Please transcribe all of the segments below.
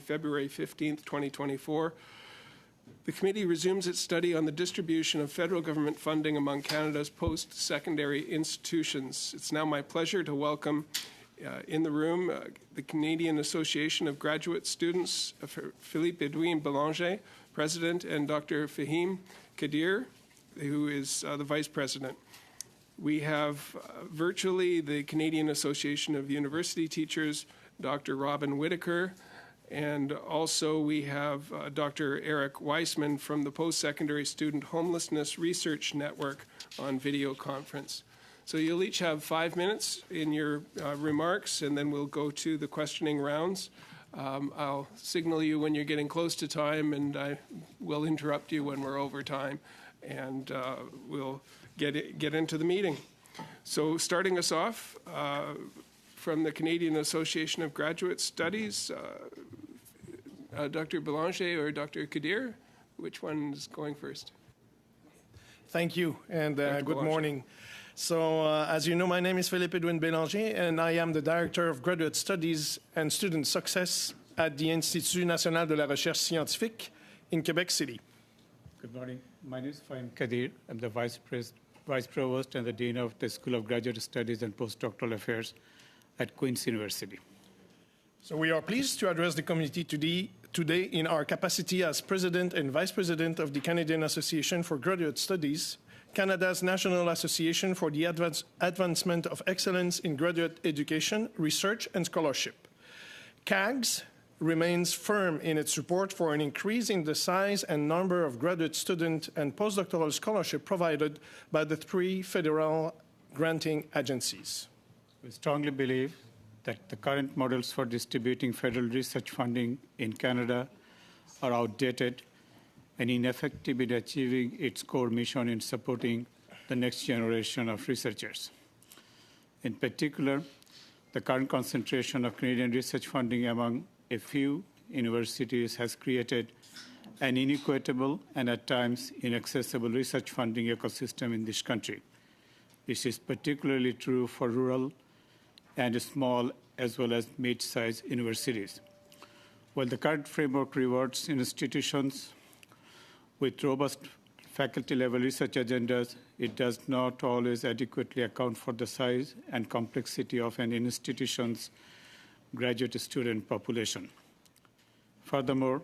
February 15th, 2024. The committee resumes its study on the distribution of federal government funding among Canada's post-secondary institutions. It's now my pleasure to welcome in the room the Canadian Association of Graduate Students, Philippe Edouin Bélanger, President, and Dr. Fahim Kadir, who is the Vice President. We have virtually the Canadian Association of University Teachers, Dr. Robin Whitaker, and also we have Dr. Eric Weissman from the Post-Secondary Student Homelessness Research Network on video conference. So you'll each have 5 minutes in your remarks, and then we'll go to the questioning rounds. I'll signal you when you're getting close to time, and I will interrupt you when we're over time, and we'll get into the meeting. So starting us off, from the Canadian Association of Graduate Studies, Dr. Bélanger or Dr. Kadir, which one is going first? Thank you, and good morning. So, as you know, my name is Philippe Edouin Bélanger, and I am the Director of Graduate Studies and Student Success at the Institut National de la Recherche Scientifique in Quebec City. Good morning. My name is Fahim Kadir. I'm the Vice Provost and the Dean of the School of Graduate Studies and Postdoctoral Affairs at Queen's University. So we are pleased to address the community today in our capacity as President and Vice President of the Canadian Association for Graduate Studies, Canada's National Association for the Advancement of Excellence in Graduate Education, Research and Scholarship. CAGS remains firm in its support for an increase in the size and number of graduate student and postdoctoral scholarship provided by the 3 federal granting agencies. We strongly believe that the current models for distributing federal research funding in Canada are outdated and ineffective in achieving its core mission in supporting the next generation of researchers. In particular, the current concentration of Canadian research funding among a few universities has created an inequitable and at times inaccessible research funding ecosystem in this country. This is particularly true for rural and small as well as mid-sized universities. While the current framework rewards institutions with robust faculty-level research agendas, it does not always adequately account for the size and complexity of an institution's graduate student population. Furthermore,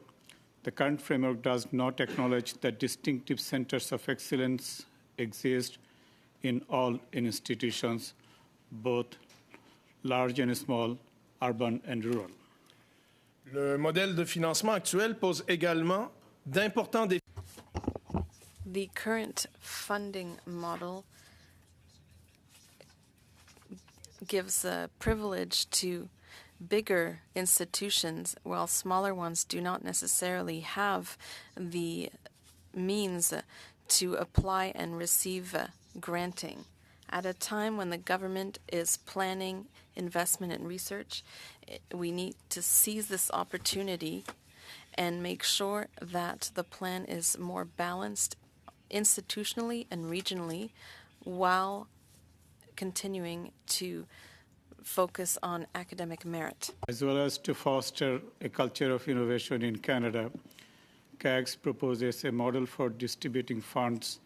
the current framework does not acknowledge that distinctive centers of excellence exist in all institutions, both large and small, urban and rural. Le modèle de financement actuel pose également d'importants défis. The current funding model gives a privilege to bigger institutions, while smaller ones do not necessarily have the means to apply and receive granting. At a time when the government is planning investment in research, we need to seize this opportunity and make sure that the plan is more balanced institutionally and regionally while continuing to focus on academic merit. As well as to foster a culture of innovation in Canada, CAGS proposes a model for distributing funds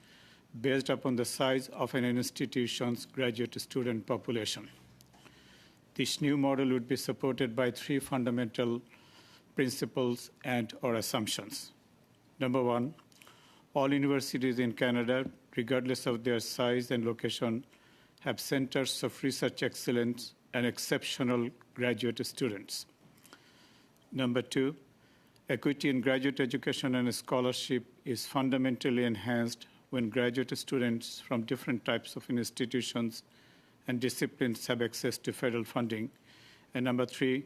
based upon the size of an institution's graduate student population. This new model would be supported by 3 fundamental principles and/or assumptions. Number 1, all universities in Canada, regardless of their size and location, have centers of research excellence and exceptional graduate students. Number 2, equity in graduate education and scholarship is fundamentally enhanced when graduate students from different types of institutions and disciplines have access to federal funding. And number 3,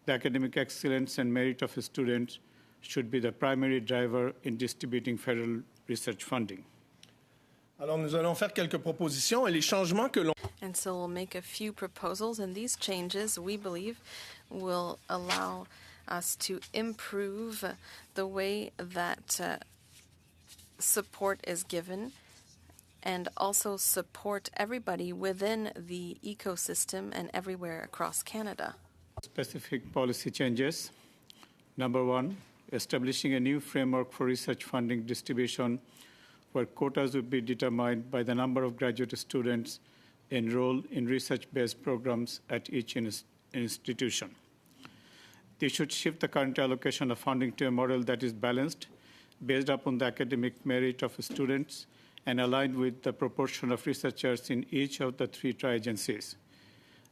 the academic excellence and merit of students should be the primary driver in distributing federal research funding. Alors, nous allons faire quelques propositions et les changements que l'on... And so we'll make a few proposals, and these changes, we believe, will allow us to improve the way that support is given and also support everybody within the ecosystem and everywhere across Canada. Specific policy changes. Number one, establishing a new framework for research funding distribution where quotas would be determined by the number of graduate students enrolled in research-based programs at each institution. They should shift the current allocation of funding to a model that is balanced, based upon the academic merit of students, and aligned with the proportion of researchers in each of the three tri-agencies.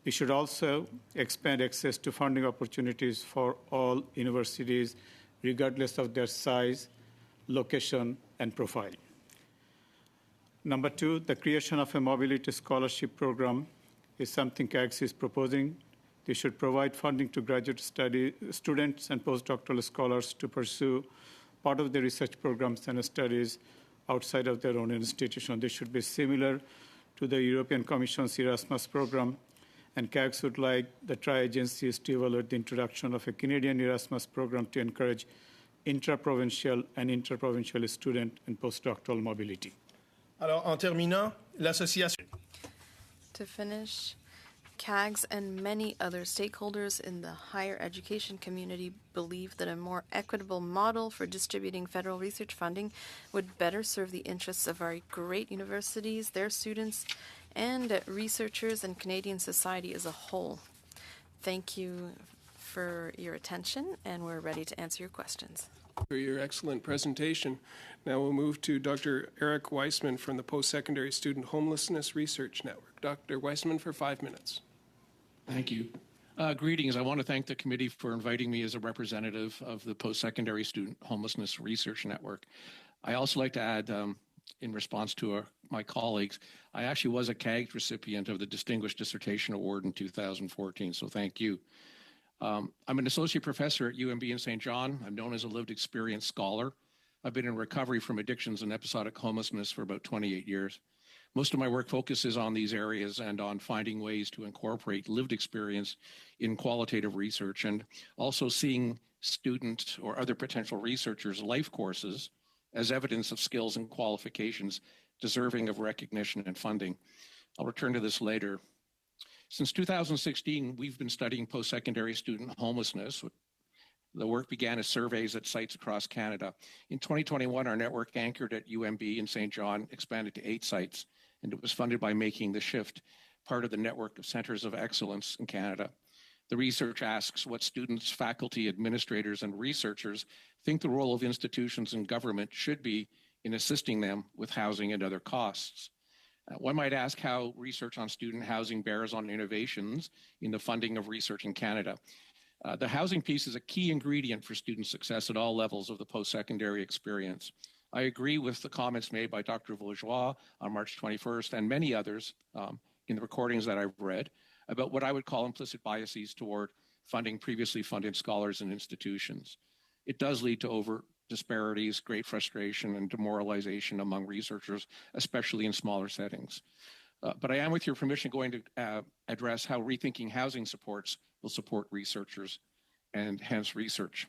We should also expand access to funding opportunities for all universities, regardless of their size, location, and profile. Number two, the creation of a mobility scholarship program is something CAGS is proposing. They should provide funding to graduate students and postdoctoral scholars to pursue part of the research programs and studies outside of their own institution. This should be similar to the European Commission's Erasmus program, and CAGS would like the tri-agencies to evaluate the introduction of a Canadian Erasmus program to encourage intra-provincial and interprovincial student and postdoctoral mobility. Alors, en terminant, l'association... To finish, CAGS and many other stakeholders in the higher education community believe that a more equitable model for distributing federal research funding would better serve the interests of our great universities, their students, and researchers and Canadian society as a whole. Thank you for your attention, and we're ready to answer your questions. For your excellent presentation. Now we'll move to Dr. Eric Weissman from the Post-Secondary Student Homelessness Research Network. Dr. Weissman for 5 minutes. Thank you. Greetings. I want to thank the committee for inviting me as a representative of the Post-Secondary Student Homelessness Research Network. I also like to add, in response to my colleagues, I actually was a CAGS recipient of the Distinguished Dissertation Award in 2014, so thank you. I'm an associate professor at UMB in St. John. I'm known as a lived experience scholar. I've been in recovery from addictions and episodic homelessness for about 28 years. Most of my work focuses on these areas and on finding ways to incorporate lived experience in qualitative research, and also seeing student or other potential researchers' life courses as evidence of skills and qualifications deserving of recognition and funding. I'll return to this later. Since 2016, we've been studying post-secondary student homelessness. The work began as surveys at sites across Canada. In 2021, our network, anchored at UMB in St. John, expanded to 8 sites, and it was funded by Making the Shift, part of the network of centers of excellence in Canada. The research asks what students, faculty, administrators, and researchers think the role of institutions and government should be in assisting them with housing and other costs. One might ask how research on student housing bears on innovations in the funding of research in Canada. The housing piece is a key ingredient for student success at all levels of the post-secondary experience. I agree with the comments made by Dr. Vaugeois on March 21st and many others in the recordings that I've read about what I would call implicit biases toward funding previously funded scholars and institutions. It does lead to over disparities, great frustration, and demoralization among researchers, especially in smaller settings. But I am, with your permission, going to address how rethinking housing supports will support researchers and hence research.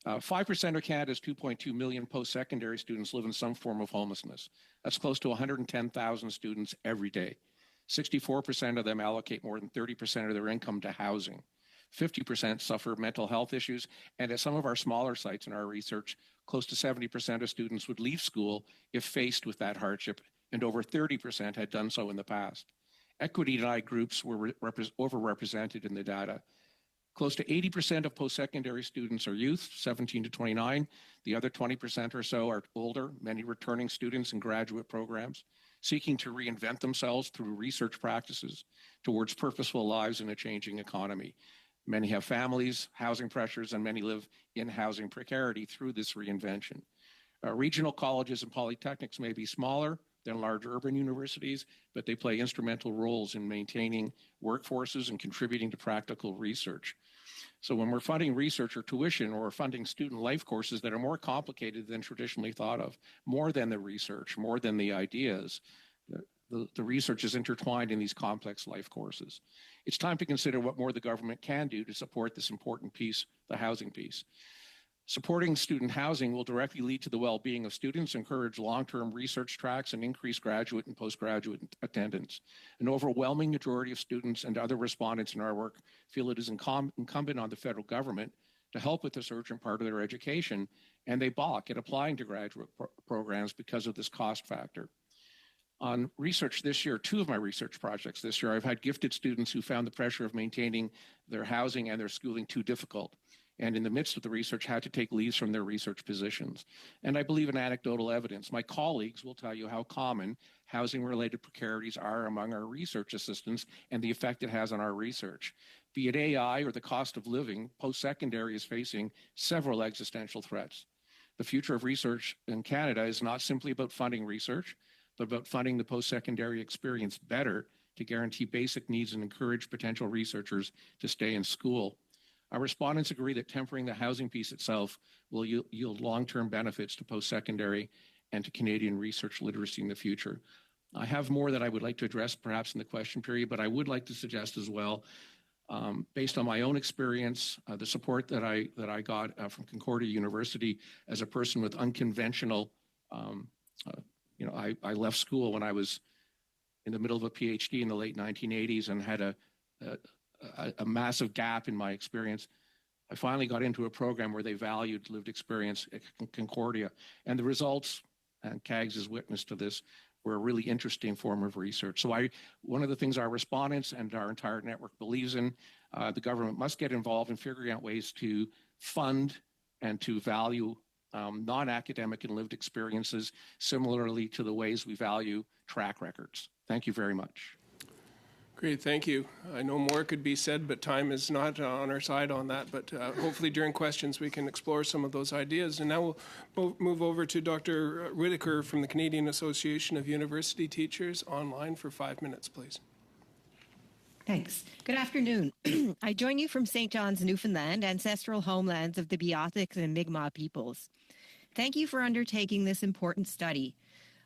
5% of Canada's 2.2 million post-secondary students live in some form of homelessness. That's close to 110,000 students every day. 64% of them allocate more than 30% of their income to housing. 50% suffer mental health issues, and at some of our smaller sites in our research, close to 70% of students would leave school if faced with that hardship, and over 30% had done so in the past. Equity-denied groups were overrepresented in the data. Close to 80% of post-secondary students are youth, 17 to 29. The other 20% or so are older, many returning students in graduate programs, seeking to reinvent themselves through research practices towards purposeful lives in a changing economy. Many have families, housing pressures, and many live in housing precarity through this reinvention. Regional colleges and polytechnics may be smaller than large urban universities, but they play instrumental roles in maintaining workforces and contributing to practical research. So when we're funding research or tuition, or funding student life courses that are more complicated than traditionally thought of, more than the research, more than the ideas, the research is intertwined in these complex life courses. It's time to consider what more the government can do to support this important piece, the housing piece. Supporting student housing will directly lead to the well-being of students, encourage long-term research tracks, and increase graduate and postgraduate attendance. An overwhelming majority of students and other respondents in our work feel it is incumbent on the federal government to help with this urgent part of their education, and they balk at applying to graduate programs because of this cost factor. On research this year, 2 of my research projects this year, I've had gifted students who found the pressure of maintaining their housing and their schooling too difficult, and in the midst of the research had to take leaves from their research positions. And I believe in anecdotal evidence. My colleagues will tell you how common housing-related precarities are among our research assistants and the effect it has on our research. Be it AI or the cost of living, post-secondary is facing several existential threats. The future of research in Canada is not simply about funding research, but about funding the post-secondary experience better to guarantee basic needs and encourage potential researchers to stay in school. Our respondents agree that tempering the housing piece itself will yield long-term benefits to post-secondary and to Canadian research literacy in the future. I have more that I would like to address perhaps in the question period, but I would like to suggest as well, based on my own experience, the support that I got from Concordia University as a person with unconventional, I left school when I was in the middle of a PhD in the late 1980s and had a massive gap in my experience. I finally got into a program where they valued lived experience at Concordia, and the results, and CAGS is witness to this, were a really interesting form of research. So one of the things our respondents and our entire network believes in, the government must get involved in figuring out ways to fund and to value non-academic and lived experiences, similarly to the ways we value track records. Thank you very much. Great, thank you. I know more could be said, but time is not on our side on that. But hopefully during questions we can explore some of those ideas. And now we'll move over to Dr. Whitaker from the Canadian Association of University Teachers online for 5 minutes, please. Thanks. Good afternoon. I join you from St. John's, Newfoundland, ancestral homelands of the Beothuk and Mi'kmaq peoples. Thank you for undertaking this important study.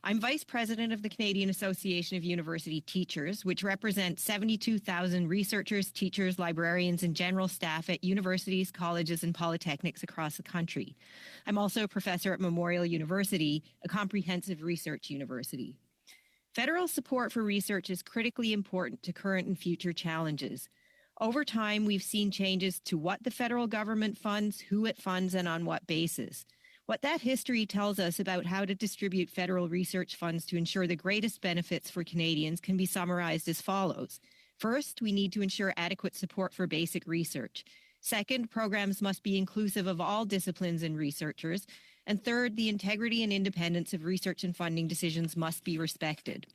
I'm Vice President of the Canadian Association of University Teachers, which represents 72,000 researchers, teachers, librarians, and general staff at universities, colleges, and polytechnics across the country. I'm also a professor at Memorial University, a comprehensive research university. Federal support for research is critically important to current and future challenges. Over time, we've seen changes to what the federal government funds, who it funds, and on what basis. What that history tells us about how to distribute federal research funds to ensure the greatest benefits for Canadians can be summarized as follows. First, we need to ensure adequate support for basic research. Second, programs must be inclusive of all disciplines and researchers. And third, the integrity and independence of research and funding decisions must be respected.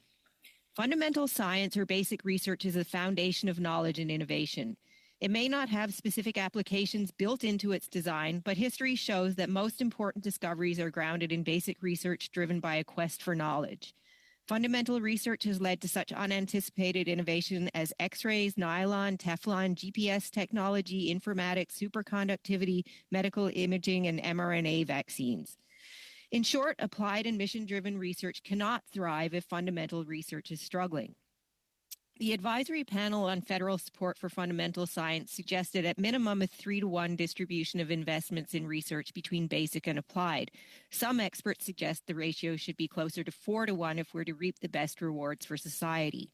Fundamental science or basic research is the foundation of knowledge and innovation. It may not have specific applications built into its design, but history shows that most important discoveries are grounded in basic research driven by a quest for knowledge. Fundamental research has led to such unanticipated innovation as X-rays, nylon, Teflon, GPS technology, informatics, superconductivity, medical imaging, and mRNA vaccines. In short, applied and mission-driven research cannot thrive if fundamental research is struggling. The advisory panel on federal support for fundamental science suggested at minimum a 3-to-1 distribution of investments in research between basic and applied. Some experts suggest the ratio should be closer to 4-to-1 if we're to reap the best rewards for society.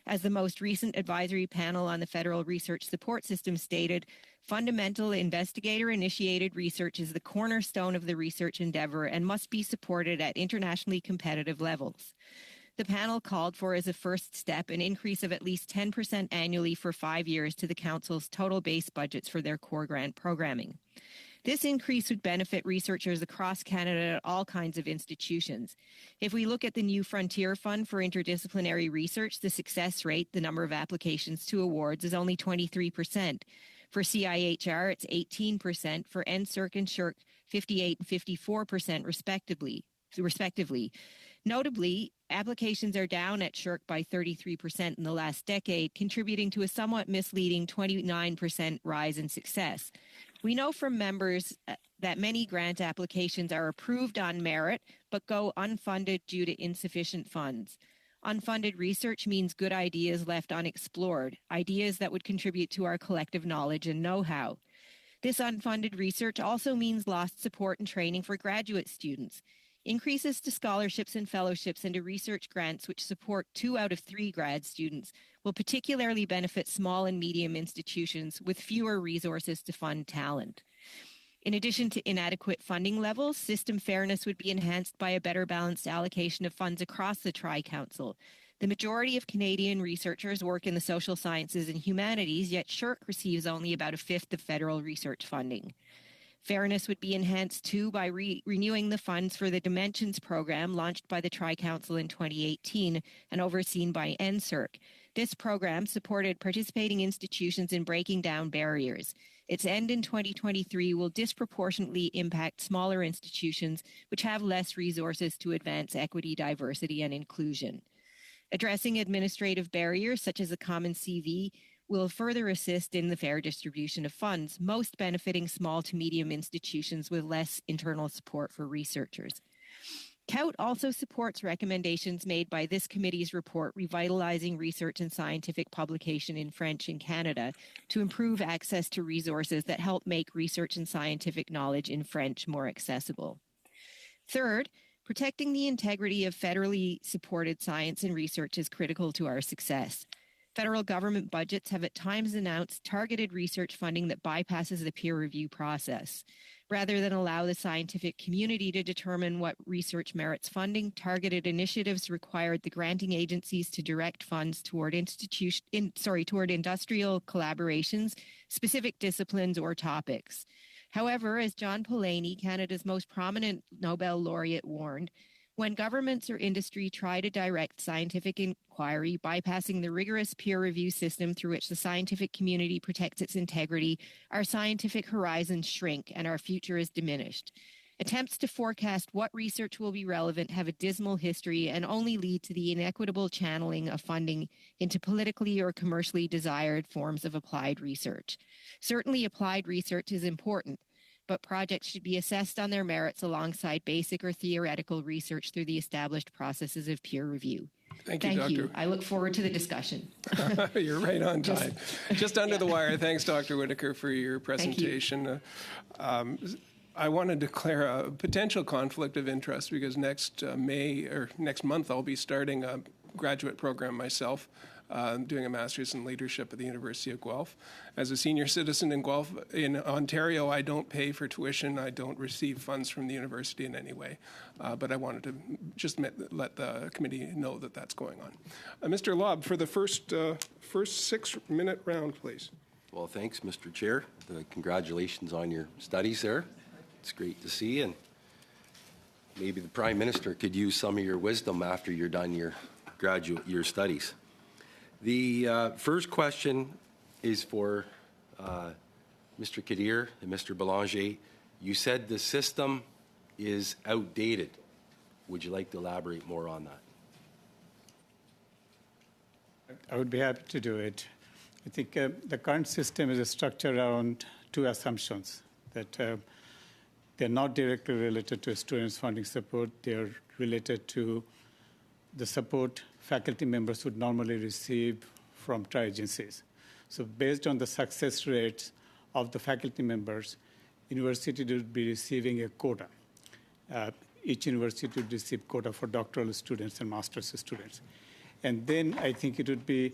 As the most recent advisory panel on the federal research support system stated, fundamental investigator-initiated research is the cornerstone of the research endeavor and must be supported at internationally competitive levels. The panel called for, as a first step, an increase of at least 10% annually for 5 years to the Council's total base budgets for their core grant programming. This increase would benefit researchers across Canada at all kinds of institutions. If we look at the New Frontier Fund for Interdisciplinary Research, the success rate, the number of applications to awards, is only 23%. For CIHR, it's 18%. For NSERC and SHIRC, 58 and 54% respectively. Notably, applications are down at SHIRC by 33% in the last decade, contributing to a somewhat misleading 29% rise in success. We know from members that many grant applications are approved on merit, but go unfunded due to insufficient funds. Unfunded research means good ideas left unexplored, ideas that would contribute to our collective knowledge and know-how. This unfunded research also means lost support and training for graduate students. Increases to scholarships and fellowships and to research grants, which support 2 out of 3 grad students, will particularly benefit small and medium institutions with fewer resources to fund talent. In addition to inadequate funding levels, system fairness would be enhanced by a better balanced allocation of funds across the Tri-Council. The majority of Canadian researchers work in the social sciences and humanities, yet SSHRC receives only about a fifth of federal research funding. Fairness would be enhanced, too, by renewing the funds for the Dimensions program launched by the Tri-Council in 2018 and overseen by NSERC. This program supported participating institutions in breaking down barriers. Its end in 2023 will disproportionately impact smaller institutions which have less resources to advance equity, diversity, and inclusion. Addressing administrative barriers, such as a common CV, will further assist in the fair distribution of funds, most benefiting small to medium institutions with less internal support for researchers. COUT also supports recommendations made by this committee's report revitalizing research and scientific publication in French in Canada to improve access to resources that help make research and scientific knowledge in French more accessible. Third, protecting the integrity of federally supported science and research is critical to our success. Federal government budgets have at times announced targeted research funding that bypasses the peer review process. Rather than allow the scientific community to determine what research merits funding, targeted initiatives required the granting agencies to direct funds toward industrial collaborations, specific disciplines, or topics. However, as John Polanyi, Canada's most prominent Nobel laureate, warned, when governments or industry try to direct scientific inquiry, bypassing the rigorous peer review system through which the scientific community protects its integrity, our scientific horizons shrink and our future is diminished. Attempts to forecast what research will be relevant have a dismal history and only lead to the inequitable channeling of funding into politically or commercially desired forms of applied research. Certainly, applied research is important, but projects should be assessed on their merits alongside basic or theoretical research through the established processes of peer review. Thank you, Dr. I look forward to the discussion. You're right on time. Just under the wire. Thanks, Dr. Whitaker, for your presentation. I want to declare a potential conflict of interest because next month I'll be starting a graduate program myself, doing a master's in leadership at the University of Guelph. As a senior citizen in Guelph, in Ontario, I don't pay for tuition. I don't receive funds from the university in any way. But I wanted to just let the committee know that that's going on. Mr. Lobb, for the first 6-minute round, please. Well, thanks, Mr. Chair. Congratulations on your studies there. It's great to see, and maybe the Prime Minister could use some of your wisdom after you're done your studies. The first question is for Mr. Kadir and Mr. Belanger. You said the system is outdated. Would you like to elaborate more on that? I would be happy to do it. I think the current system is structured around two assumptions, that they're not directly related to students' funding support. They're related to the support faculty members would normally receive from tri-agencies. So based on the success rates of the faculty members, university would be receiving a quota. Each university would receive quota for doctoral students and master's students. And then I think it would be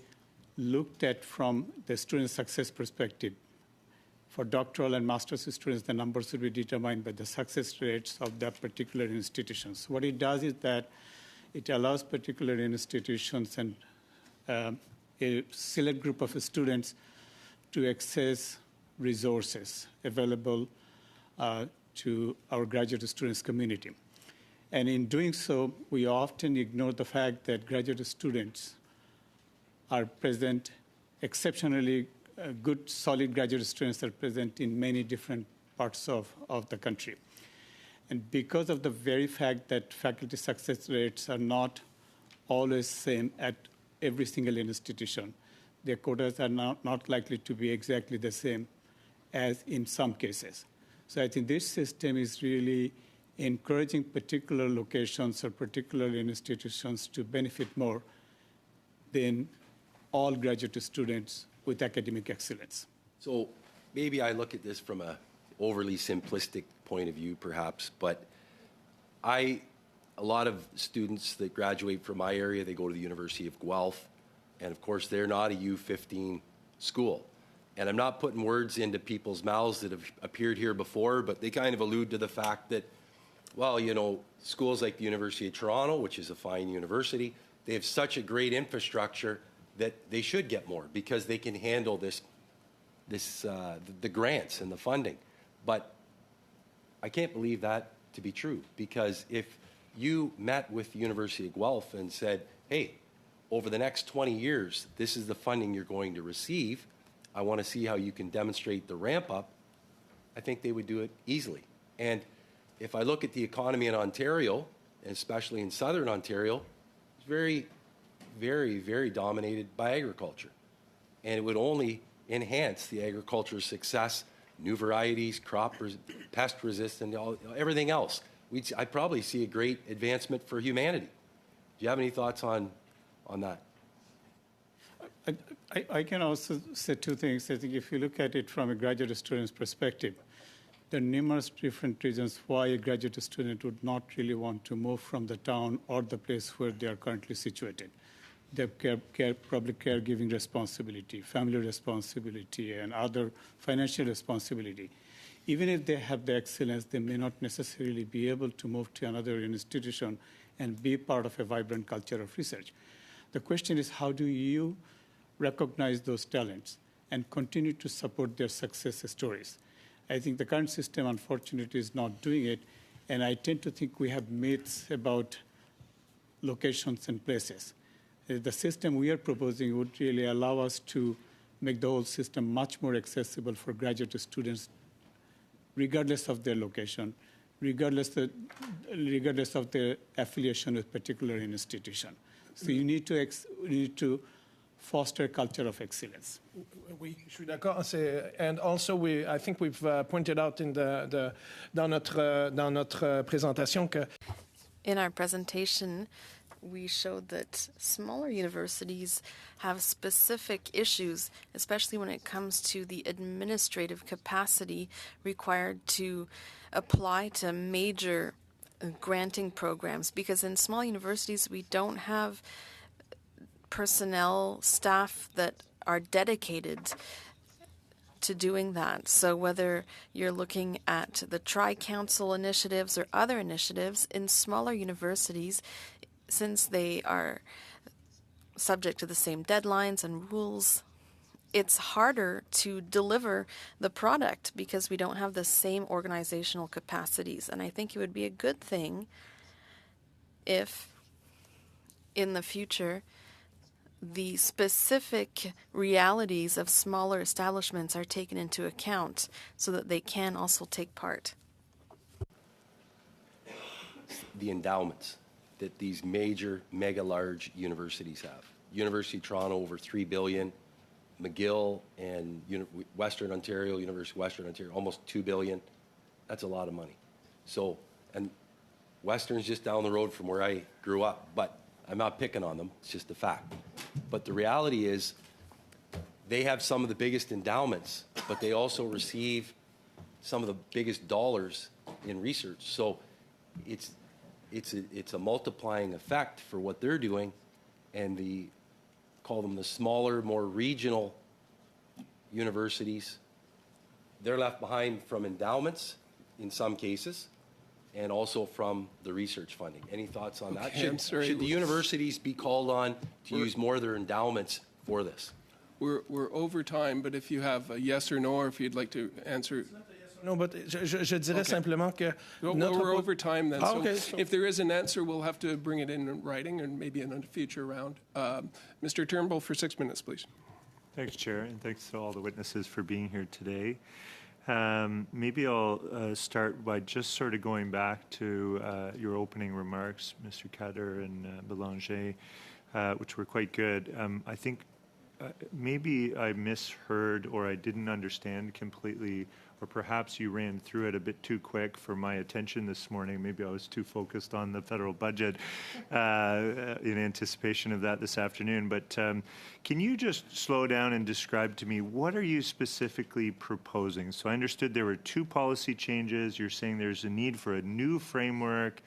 looked at from the student success perspective. For doctoral and master's students, the numbers would be determined by the success rates of that particular institutions. What it does is that it allows particular institutions and a select group of students to access resources available to our graduate students community. And in doing so, we often ignore the fact that graduate students are present, exceptionally good, solid graduate students are present in many different parts of the country. And because of the very fact that faculty success rates are not always same at every single institution, their quotas are not likely to be exactly the same as in some cases. So I think this system is really encouraging particular locations or particular institutions to benefit more than all graduate students with academic excellence. So maybe I look at this from a overly simplistic point of view, perhaps, but a lot of students that graduate from my area, they go to the University of Guelph, and of course they're not a U15 school. And I'm not putting words into people's mouths that have appeared here before, but they kind of allude to the fact that, well, you know, schools like the University of Toronto, which is a fine university, they have such a great infrastructure that they should get more because they can handle the grants and the funding. But I can't believe that to be true, because if you met with the University of Guelph and said, hey, over the next 20 years, this is the funding you're going to receive, I want to see how you can demonstrate the ramp up, I think they would do it easily. And if I look at the economy in Ontario, especially in southern Ontario, it's very, very, very dominated by agriculture. And it would only enhance the agriculture's success, new varieties, pest resistant, everything else. I'd probably see a great advancement for humanity. Do you have any thoughts on that? I can also say two things. I think if you look at it from a graduate student's perspective, there are numerous different reasons why a graduate student would not really want to move from the town or the place where they are currently situated. They have public caregiving responsibility, family responsibility, and other financial responsibility. Even if they have the excellence, they may not necessarily be able to move to another institution and be part of a vibrant culture of research. The question is, how do you recognize those talents and continue to support their success stories? I think the current system, unfortunately, is not doing it, and I tend to think we have myths about locations and places. The system we are proposing would really allow us to make the whole system much more accessible for graduate students, regardless of their location, regardless of their affiliation with particular institution. So you need to foster a culture of excellence. Oui, je suis d'accord. And also, I think we've pointed out in dans notre présentation que In our presentation, we showed that smaller universities have specific issues, especially when it comes to the administrative capacity required to apply to major granting programs. Because in small universities, we don't have personnel, staff that are dedicated to doing that. So whether you're looking at the Tri-Council initiatives or other initiatives in smaller universities, since they are subject to the same deadlines and rules, it's harder to deliver the product because we don't have the same organizational capacities. And I think it would be a good thing if in the future the specific realities of smaller establishments are taken into account so that they can also take part. The endowments that these major, mega large universities have. University of Toronto, over $3 billion. McGill and Western Ontario, University of Western Ontario, almost $2 billion. That's a lot of money. So, and Western's just down the road from where I grew up, but I'm not picking on them. It's just a fact. But the reality is they have some of the biggest endowments, but they also receive some of the biggest dollars in research. So it's a multiplying effect for what they're doing, and call them the smaller, more regional universities. They're left behind from endowments in some cases, and also from the research funding. Any thoughts on that? Okay, I'm sorry. Should the universities be called on to use more of their endowments for this? We're over time, but if you have a yes or no, or if you'd like to answer. No, but je dirais simplement que We're over time then. Okay. So if there is an answer, we'll have to bring it in writing and maybe in a future round. Mr. Turnbull for 6 minutes, please. Thanks, Chair, and thanks to all the witnesses for being here today. Maybe I'll start by just sort of going back to your opening remarks, Mr. Kader and Belanger, which were quite good. I think maybe I misheard or I didn't understand completely, or perhaps you ran through it a bit too quick for my attention this morning. Maybe I was too focused on the federal budget in anticipation of that this afternoon. But can you just slow down and describe to me, what are you specifically proposing? So I understood there were two policy changes. You're saying there's a need for a new framework.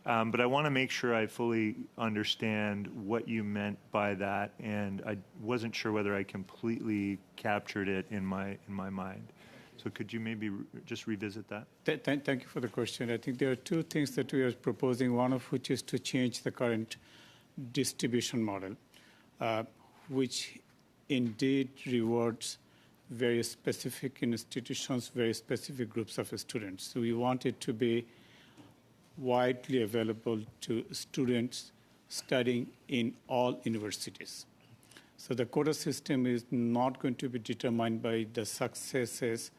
But I want to make sure I fully understand what you meant by that, and I wasn't sure whether I completely captured it in my mind. So could you maybe just revisit that? Thank you for the question. I think there are two things that we are proposing, one of which is to change the current distribution model, which indeed rewards very specific institutions, very specific groups of students. So we want it to be widely available to students studying in all universities. So the quota system is not going to be determined by the successes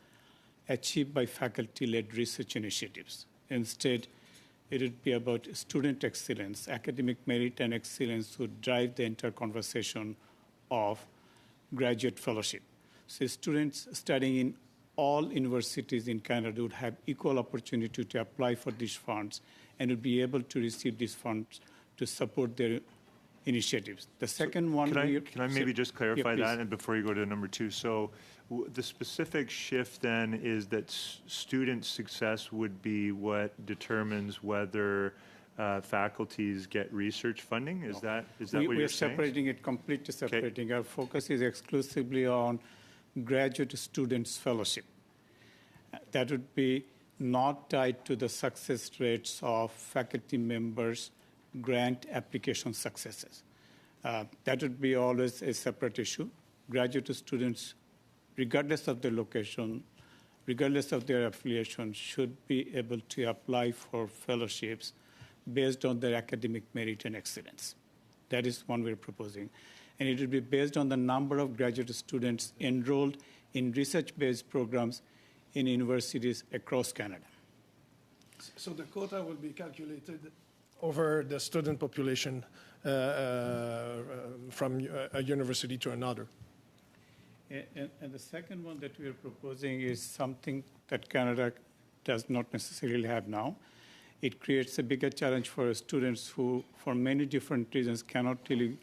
achieved by faculty-led research initiatives. Instead, it would be about student excellence, academic merit and excellence would drive the entire conversation of graduate fellowship. So students studying in all universities in Canada would have equal opportunity to apply for these funds and would be able to receive these funds to support their initiatives. The second one... Can I maybe just clarify yeah, that and before you go to number two? So the specific shift then is that student success would be what determines whether faculties get research funding? Is that what you're saying? We're separating it, completely separating. Okay. Our focus is exclusively on graduate students' fellowship. That would be not tied to the success rates of faculty members' grant application successes. That would be always a separate issue. Graduate students, regardless of their location, regardless of their affiliation, should be able to apply for fellowships based on their academic merit and excellence. That is one we're proposing. And it will be based on the number of graduate students enrolled in research-based programs in universities across Canada. So the quota will be calculated over the student population from a university to another. And the second one that we are proposing is something that Canada does not necessarily have now. It creates a bigger challenge for students who, for many different reasons, cannot really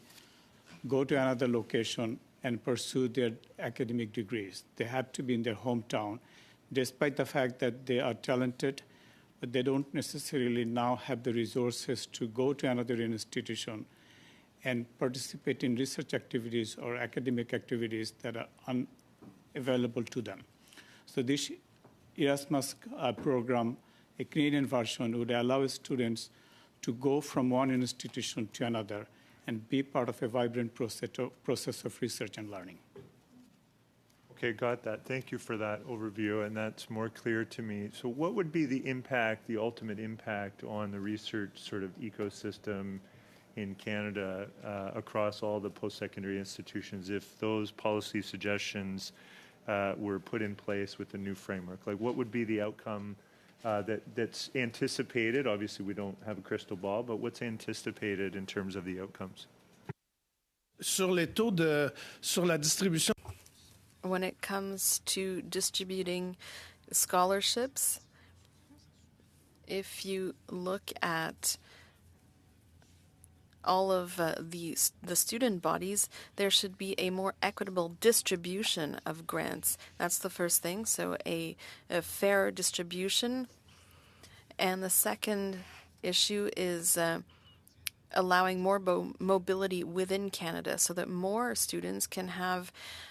go to another location and pursue their academic degrees. They have to be in their hometown, despite the fact that they are talented, but they don't necessarily now have the resources to go to another institution and participate in research activities or academic activities that are unavailable to them. So this Erasmus program, a Canadian version, would allow students to go from one institution to another and be part of a vibrant process of research and learning. Okay, got that. Thank you for that overview, and that's more clear to me. So what would be the impact, the ultimate impact on the research sort of ecosystem in Canada across all the post-secondary institutions if those policy suggestions were put in place with the new framework? Like, what would be the outcome that's anticipated? Obviously, we don't have a crystal ball, but what's anticipated in terms of the outcomes? Sur la distribution. When it comes to distributing scholarships, if you look at all of the student bodies, there should be a more equitable distribution of grants. That's the first thing, so a fair distribution. And the second issue is allowing more mobility within Canada so that more students can have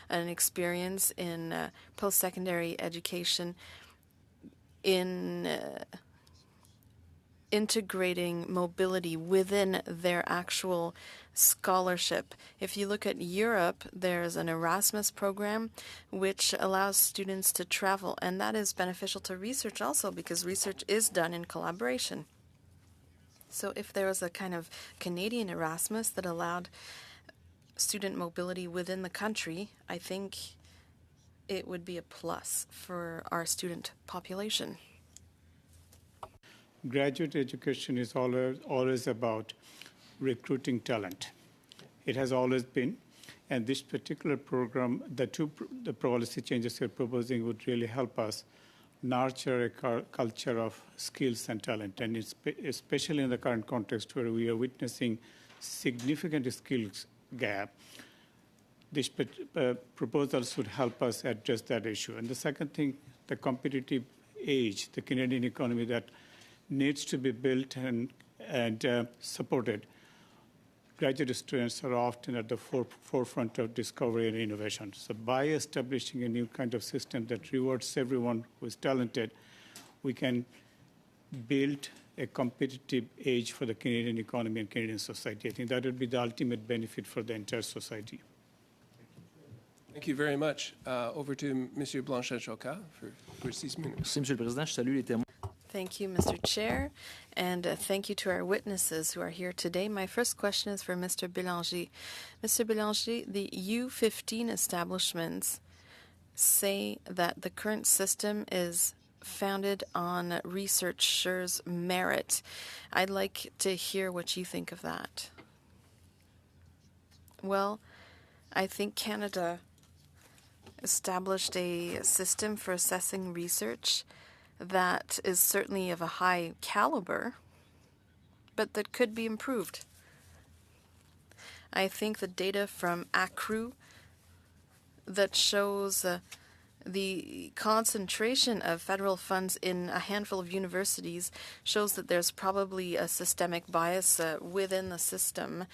an experience in post-secondary education in integrating mobility within their actual scholarship. If you look at Europe, there's an Erasmus program which allows students to travel, and that is beneficial to research also because research is done in collaboration. So if there was a kind of Canadian Erasmus that allowed student mobility within the country, I think it would be a plus for our student population. Graduate education is always about recruiting talent. It has always been. And this particular program, the policy changes we're proposing would really help us nurture a culture of skills and talent. And especially in the current context where we are witnessing significant skills gap, these proposals would help us address that issue. And the second thing, the competitive age, the Canadian economy that needs to be built and and supported, graduate students are often at the forefront of discovery and innovation. So by establishing a new kind of system that rewards everyone who is talented, we can build a competitive edge for the Canadian economy and Canadian society. I think that would be the ultimate benefit for the entire society. Thank you very much. Over to Monsieur Blanchet-Chocat for 6 minutes. Merci, Monsieur le Président. Je salue les témoins. Thank you, Mr. Chair, and thank you to our witnesses who are here today. My first question is for Mr. Bélanger. Mr. Bélanger, the U15 establishments say that the current system is founded on researchers' merit. I'd like to hear what you think of that. Well, I think Canada established a system for assessing research that is certainly of a high caliber, but that could be improved. I think the data from ACRU that shows the concentration of federal funds in a handful of universities shows that there's probably a systemic bias within the system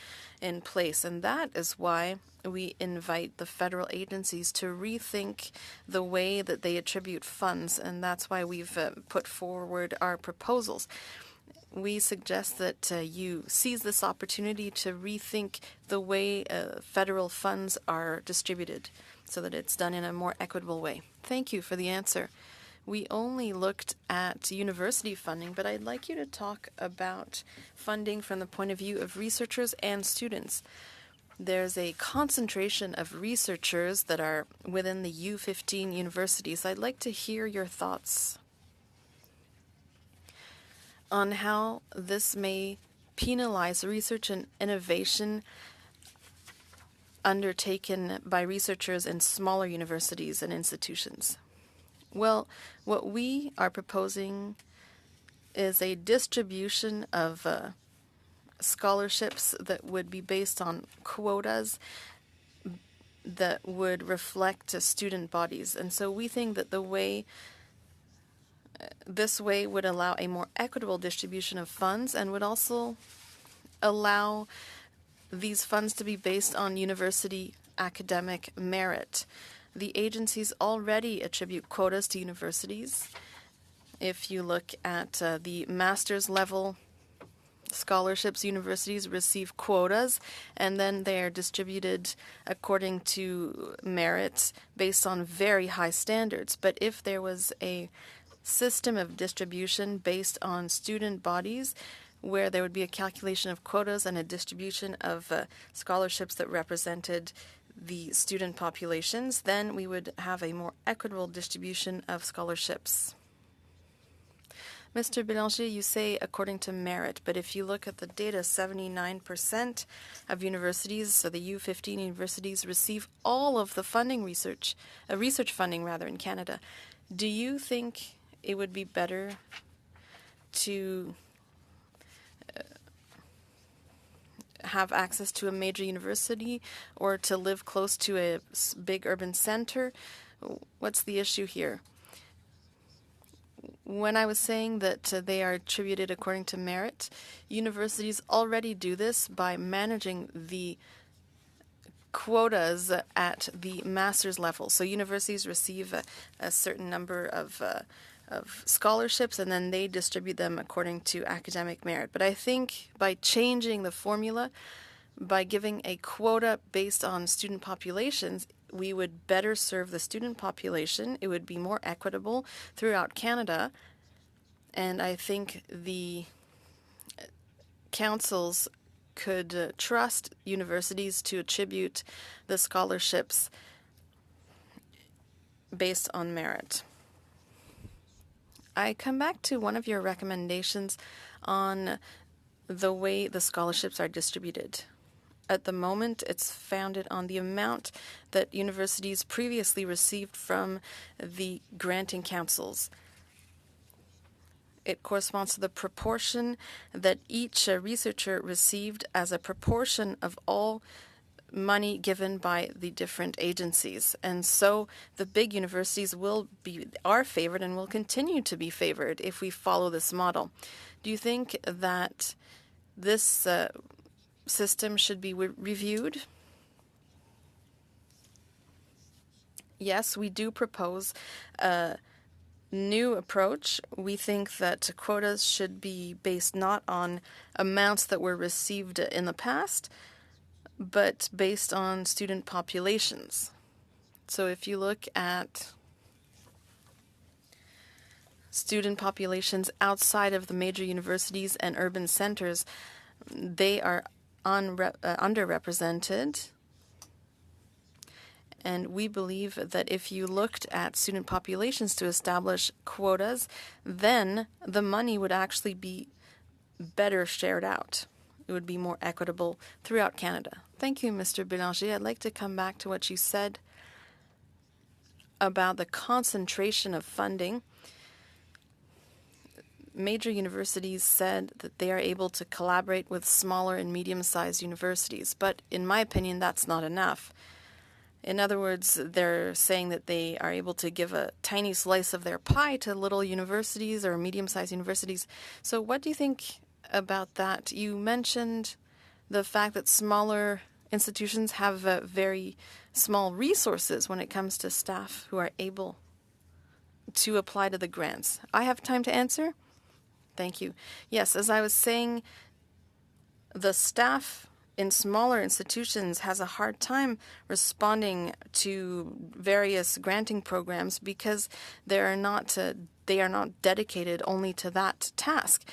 in place. And that is why we invite the federal agencies to rethink the way that they attribute funds. And that's why we've put forward our proposals. We suggest that you seize this opportunity to rethink the way federal funds are distributed so that it's done in a more equitable way. Thank you for the answer. We only looked at university funding, but I'd like you to talk about funding from the point of view of researchers and students. There's a concentration of researchers that are within the U15 universities. I'd like to hear your thoughts on how this may penalize research and innovation undertaken by researchers in smaller universities and institutions. Well, what we are proposing is a distribution of scholarships that would be based on quotas that would reflect student bodies. And so we think that this way would allow a more equitable distribution of funds and would also allow these funds to be based on university academic merit. The agencies already attribute quotas to universities. If you look at the master's level scholarships, universities receive quotas, and then they are distributed according to merit based on very high standards. But if there was a system of distribution based on student bodies, where there would be a calculation of quotas and a distribution of scholarships that represented the student populations, then we would have a more equitable distribution of scholarships. Mr. Bélanger, you say according to merit, but if you look at the data, 79% of universities, so the U15 universities, receive all of the funding research funding rather in Canada. Do you think it would be better to have access to a major university or to live close to a big urban center? What's the issue here? When I was saying that they are attributed according to merit, universities already do this by managing the quotas at the master's level. So universities receive a certain number of scholarships, and then they distribute them according to academic merit. But I think by changing the formula, by giving a quota based on student populations, we would better serve the student population. It would be more equitable throughout Canada. And I think the councils could trust universities to attribute the scholarships based on merit. I come back to one of your recommendations on the way the scholarships are distributed. At the moment, it's founded on the amount that universities previously received from the granting councils. It corresponds to the proportion that each researcher received as a proportion of all money given by the different agencies. And so the big universities are favored and will continue to be favored if we follow this model. Do you think that this system should be reviewed. Yes, we do propose a new approach. We think that quotas should be based not on amounts that were received in the past, but based on student populations. So if you look at student populations outside of the major universities and urban centers, they are underrepresented. And we believe that if you looked at student populations to establish quotas, then the money would actually be better shared out. It would be more equitable throughout Canada. Thank you, Mr. Bélanger. I'd like to come back to what you said about the concentration of funding. Major universities said that they are able to collaborate with smaller and medium-sized universities, but in my opinion, that's not enough. In other words, they're saying that they are able to give a tiny slice of their pie to little universities or medium-sized universities. So what do you think about that? You mentioned the fact that smaller institutions have very small resources when it comes to staff who are able to apply to the grants. I have time to answer? Thank you. Yes, as I was saying, the staff in smaller institutions has a hard time responding to various granting programs because they are not dedicated only to that task.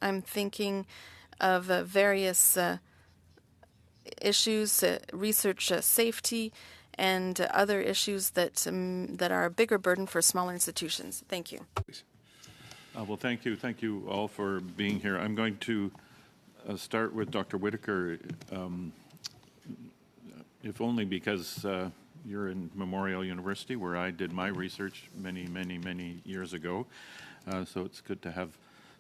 I'm thinking of various issues, research safety, and other issues that are a bigger burden for smaller institutions. Thank you. Well, thank you. Thank you all for being here. I'm going to start with Dr. Whitaker, if only because you're in Memorial University, where I did my research many, many, many years ago. So it's good to have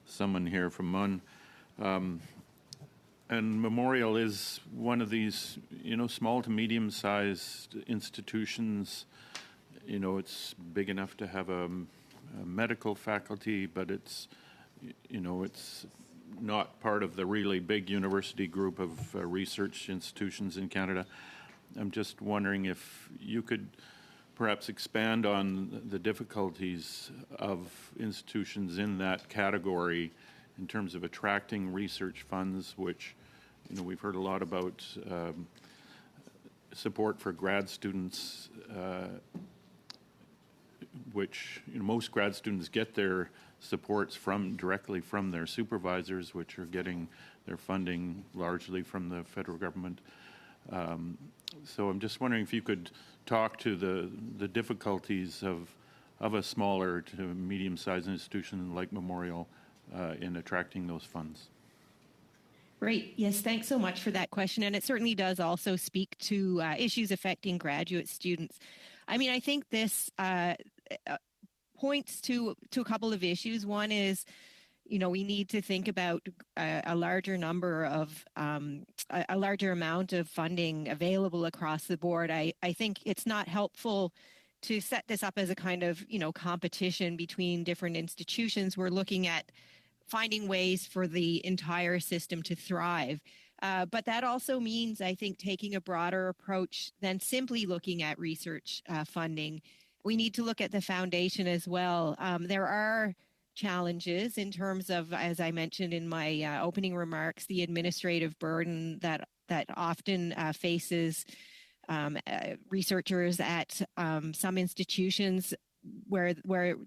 someone here from MUN. And Memorial is one of these, small to medium-sized institutions. It's big enough to have a medical faculty, but it's not part of the really big university group of research institutions in Canada. I'm just wondering if you could perhaps expand on the difficulties of institutions in that category in terms of attracting research funds, which, we've heard a lot about support for grad students, which most grad students get their supports directly from their supervisors, which are getting their funding largely from the federal government. So I'm just wondering if you could talk to the difficulties of a smaller to medium-sized institution like Memorial in attracting those funds. Great. Yes, thanks so much for that question. And it certainly does also speak to issues affecting graduate students. I mean, I think this points to a couple of issues. One is, we need to think about a larger number of a larger amount of funding available across the board. I think it's not helpful to set this up as a kind of, competition between different institutions. We're looking at finding ways for the entire system to thrive. But that also means, I think, taking a broader approach than simply looking at research funding. We need to look at the foundation as well. There are challenges in terms of, as I mentioned in my opening remarks, the administrative burden that often faces researchers at some institutions where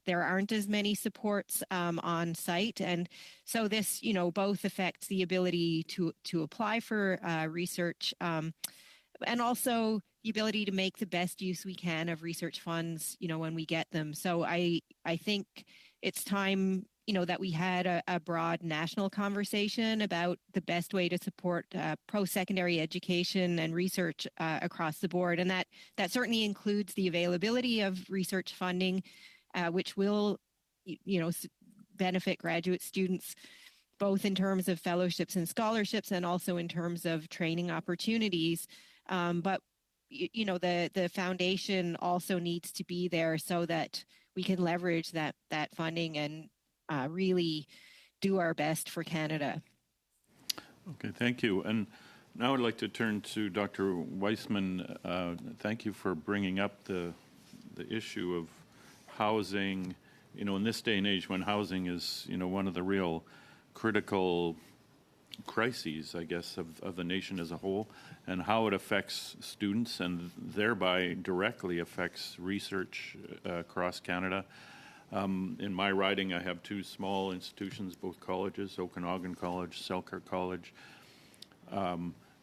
there aren't as many supports on site. And so this, both affects the ability to apply for research and also the ability to make the best use we can of research funds, when we get them. So I think it's time, that we had a broad national conversation about the best way to support post-secondary education and research across the board. And that certainly includes the availability of research funding, which will, benefit graduate students, both in terms of fellowships and scholarships and also in terms of training opportunities. But the foundation also needs to be there so that we can leverage that funding and really do our best for Canada. Okay, thank you. And now I'd like to turn to Dr. Weissman. Thank you for bringing up the issue of housing, in this day and age when housing is, one of the real critical crises, I guess, of the nation as a whole, and how it affects students and thereby directly affects research across Canada. In my riding, I have two small institutions, both colleges, Okanagan College, Selkirk College.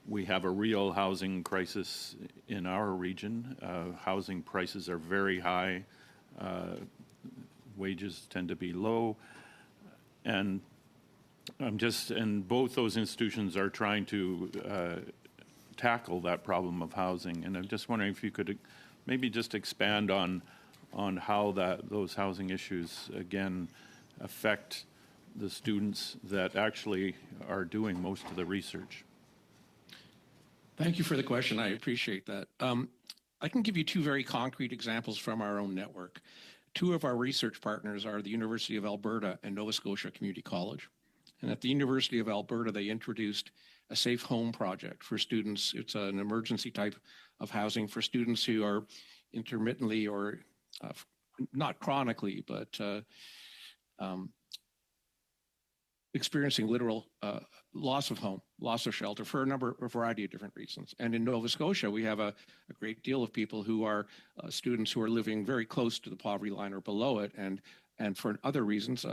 We have a real housing crisis in our region. Housing prices are very high. Wages tend to be low. And both those institutions are trying to tackle that problem of housing. And I'm just wondering if you could maybe just expand on how those housing issues, again, affect the students that actually are doing most of the research. Thank you for the question. I appreciate that. I can give you two very concrete examples from our own network. Two of our research partners are the University of Alberta and Nova Scotia Community College. And at the University of Alberta, they introduced a safe home project for students. It's an emergency type of housing for students who are intermittently or not chronically, but experiencing literal loss of home, loss of shelter for a variety of different reasons. And in Nova Scotia, we have a great deal of people who are students who are living very close to the poverty line or below it, and for other reasons,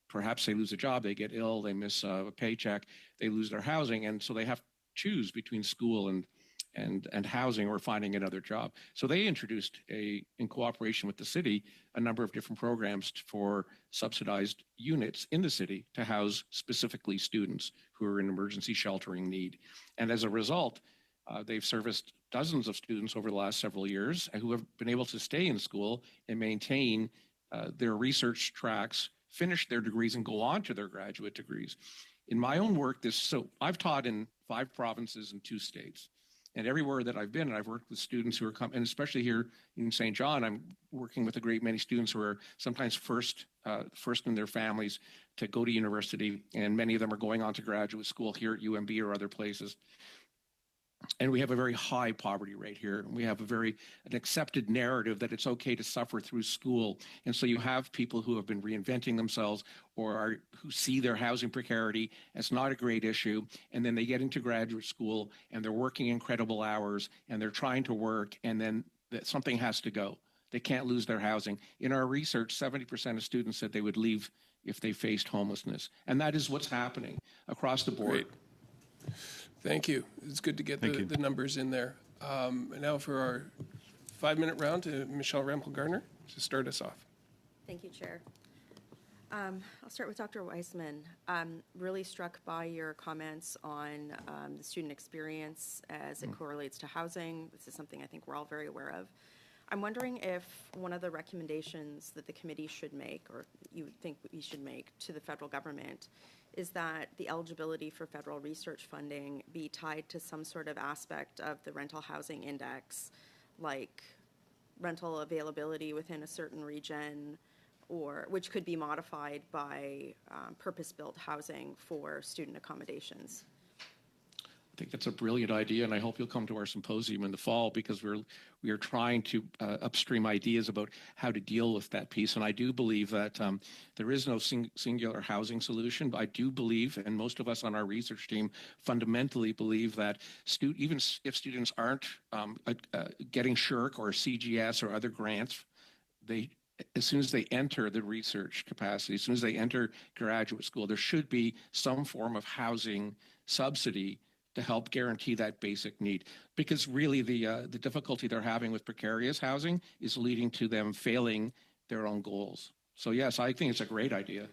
perhaps they lose a job, they get ill, they miss a paycheck, they lose their housing, and so they have to choose between school and housing or finding another job. So they introduced, in cooperation with the city, a number of different programs for subsidized units in the city to house specifically students who are in emergency sheltering need. And as a result, they've serviced dozens of students over the last several years who have been able to stay in school and maintain their research tracks, finish their degrees, and go on to their graduate degrees. In my own work, I've taught in 5 provinces and 2 states. And everywhere that I've been, and I've worked with students who are and especially here in St. John, I'm working with a great many students who are sometimes first in their families to go to university, and many of them are going on to graduate school here at UMB or other places. And we have a very high poverty rate here. We have an accepted narrative that it's okay to suffer through school. And so you have people who have been reinventing themselves or who see their housing precarity as not a great issue. And then they get into graduate school and they're working incredible hours and they're trying to work, and then something has to go. They can't lose their housing. In our research, 70% of students said they would leave if they faced homelessness. And that is what's happening across the board. Great. Thank you. It's good to get the numbers in there. And now for our 5-minute round to Michelle Rampel-Garner to start us off. Thank you, Chair. I'll start with Dr. Weissman. I'm really struck by your comments on the student experience as it correlates to housing. This is something I think we're all very aware of. I'm wondering if one of the recommendations that the committee should make, or you think we should make to the federal government, is that the eligibility for federal research funding be tied to some sort of aspect of the rental housing index, like rental availability within a certain region, or which could be modified by purpose-built housing for student accommodations. I think that's a brilliant idea, and I hope you'll come to our symposium in the fall, because we are trying to upstream ideas about how to deal with that piece. And I do believe that there is no singular housing solution, but I do believe, and most of us on our research team fundamentally believe, that even if students aren't getting SHRC or CGS or other grants, as soon as they enter the research capacity, as soon as they enter graduate school, there should be some form of housing subsidy to help guarantee that basic need. Because really the difficulty they're having with precarious housing is leading to them failing their own goals. So yes, I think it's a great idea.